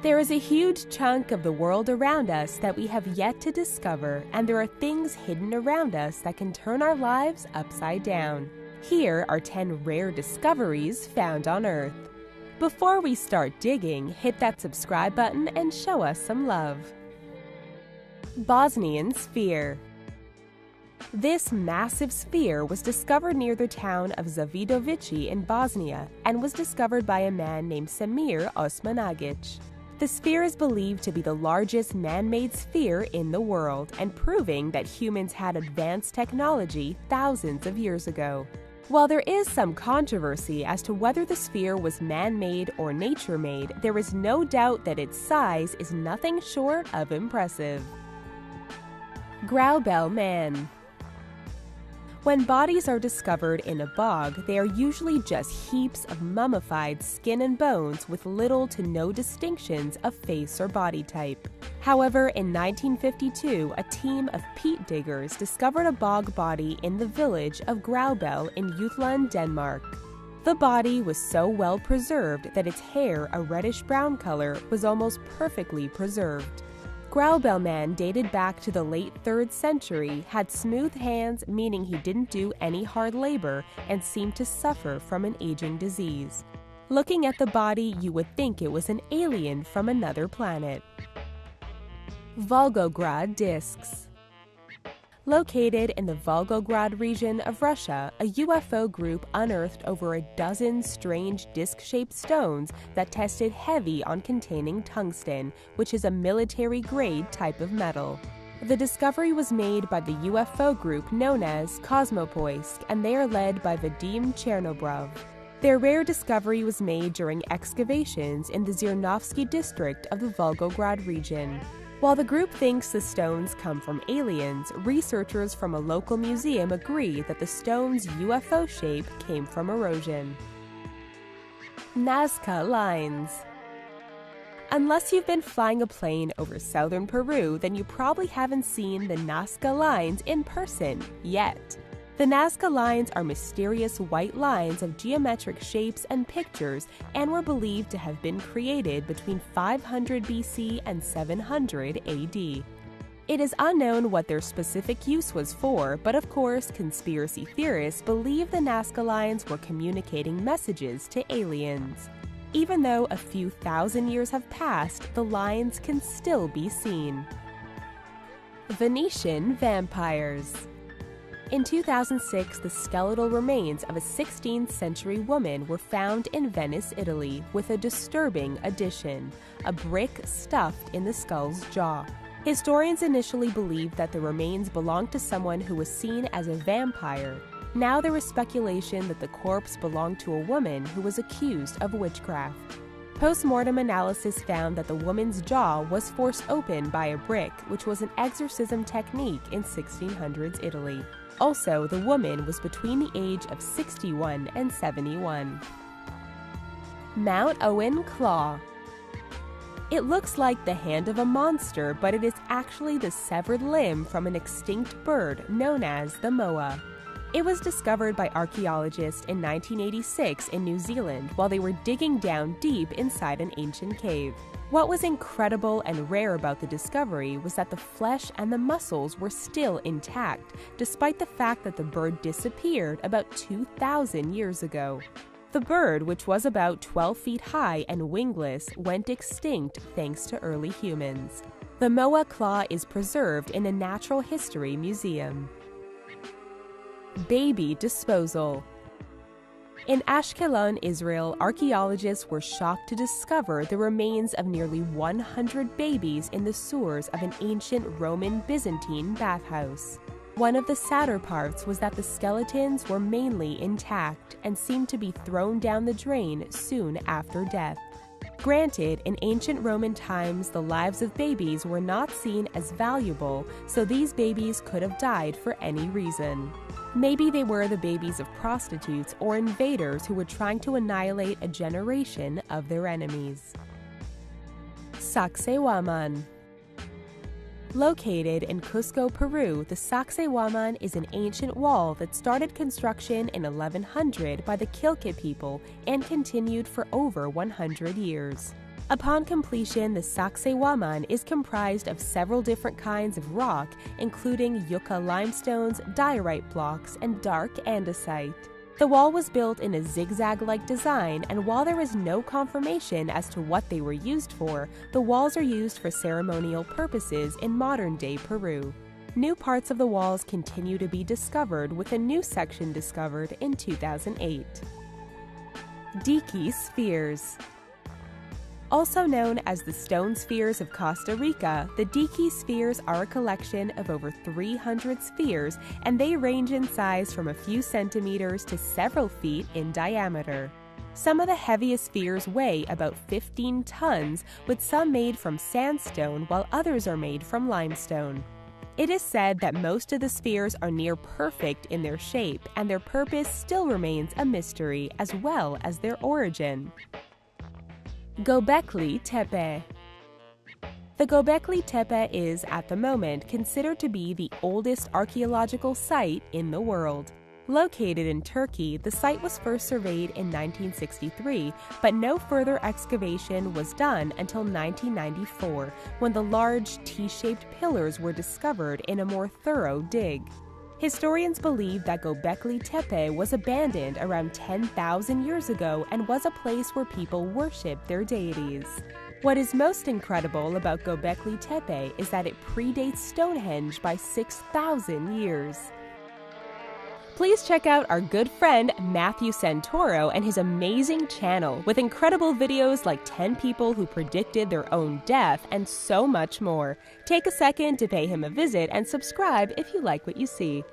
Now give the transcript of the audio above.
There is a huge chunk of the world around us that we have yet to discover, and there are things hidden around us that can turn our lives upside down. Here are 10 rare discoveries found on Earth. Before we start digging, hit that subscribe button and show us some love. Bosnian Sphere. This massive sphere was discovered near the town of Zavidovići in Bosnia and was discovered by a man named Semir Osmanagić. The sphere is believed to be the largest man-made sphere in the world and proving that humans had advanced technology thousands of years ago. While there is some controversy as to whether the sphere was man-made or nature-made, there is no doubt that its size is nothing short of impressive. Graubel Man. When bodies are discovered in a bog, they are usually just heaps of mummified skin and bones with little to no distinctions of face or body type. However, in 1952, a team of peat diggers discovered a bog body in the village of Graubel in Jutland, Denmark. The body was so well preserved that its hair, a reddish-brown color, was almost perfectly preserved. Graubel Man dated back to the late 3rd century, had smooth hands, meaning he didn't do any hard labor, and seemed to suffer from an aging disease. Looking at the body, you would think it was an alien from another planet. Volgograd Discs. Located in the Volgograd region of Russia, a UFO group unearthed over a dozen strange disc-shaped stones that tested heavy on containing tungsten, which is a military-grade type of metal. The discovery was made by the UFO group known as Kosmopoisk, and they are led by Vadim Chernobrov. Their rare discovery was made during excavations in the Zhirnovsky district of the Volgograd region. While the group thinks the stones come from aliens, researchers from a local museum agree that the stone's UFO shape came from erosion. Nazca Lines. Unless you've been flying a plane over southern Peru, then you probably haven't seen the Nazca Lines in person yet. The Nazca Lines are mysterious white lines of geometric shapes and pictures and were believed to have been created between 500 BC and 700 AD. It is unknown what their specific use was for, but of course conspiracy theorists believe the Nazca Lines were communicating messages to aliens. Even though a few thousand years have passed, the lines can still be seen. Venetian Vampires. In 2006, the skeletal remains of a 16th century woman were found in Venice, Italy, with a disturbing addition: a brick stuffed in the skull's jaw. Historians initially believed that the remains belonged to someone who was seen as a vampire. Now there is speculation that the corpse belonged to a woman who was accused of witchcraft. Post-mortem analysis found that the woman's jaw was forced open by a brick, which was an exorcism technique in 1600s Italy. Also, the woman was between the age of 61 and 71. Mount Owen Claw. It looks like the hand of a monster, but it is actually the severed limb from an extinct bird known as the moa. It was discovered by archaeologists in 1986 in New Zealand while they were digging down deep inside an ancient cave. What was incredible and rare about the discovery was that the flesh and the muscles were still intact, despite the fact that the bird disappeared about 2,000 years ago. The bird, which was about 12 feet high and wingless, went extinct thanks to early humans. The moa claw is preserved in a natural history museum. Baby disposal. In Ashkelon, Israel, archaeologists were shocked to discover the remains of nearly 100 babies in the sewers of an ancient Roman Byzantine bathhouse. One of the sadder parts was that the skeletons were mainly intact and seemed to be thrown down the drain soon after death. Granted, in ancient Roman times, the lives of babies were not seen as valuable, so these babies could have died for any reason. Maybe they were the babies of prostitutes or invaders who were trying to annihilate a generation of their enemies. Sacsayhuaman. Located in Cusco, Peru, the Sacsayhuaman is an ancient wall that started construction in 1100 by the Quilca people and continued for over 100 years. Upon completion, the Sacsayhuaman is comprised of several different kinds of rock, including yucca limestones, diorite blocks, and dark andesite. The wall was built in a zigzag-like design, and while there is no confirmation as to what they were used for, the walls are used for ceremonial purposes in modern-day Peru. New parts of the walls continue to be discovered, with a new section discovered in 2008. Dique spheres. Also known as the stone spheres of Costa Rica, the Dique spheres are a collection of over 300 spheres, and they range in size from a few centimeters to several feet in diameter. Some of the heaviest spheres weigh about 15 tons, with some made from sandstone while others are made from limestone. It is said that most of the spheres are near perfect in their shape, and their purpose still remains a mystery, as well as their origin. Göbekli Tepe. The Göbekli Tepe is, at the moment, considered to be the oldest archaeological site in the world. Located in Turkey, the site was first surveyed in 1963, but no further excavation was done until 1994, when the large T-shaped pillars were discovered in a more thorough dig. Historians believe that Göbekli Tepe was abandoned around 10,000 years ago and was a place where people worshipped their deities. What is most incredible about Göbekli Tepe is that it predates Stonehenge by 6,000 years. Please check out our good friend Matthew Santoro and his amazing channel with incredible videos like 10 people who predicted their own death and so much more. Take a second to pay him a visit and subscribe if you like what you see.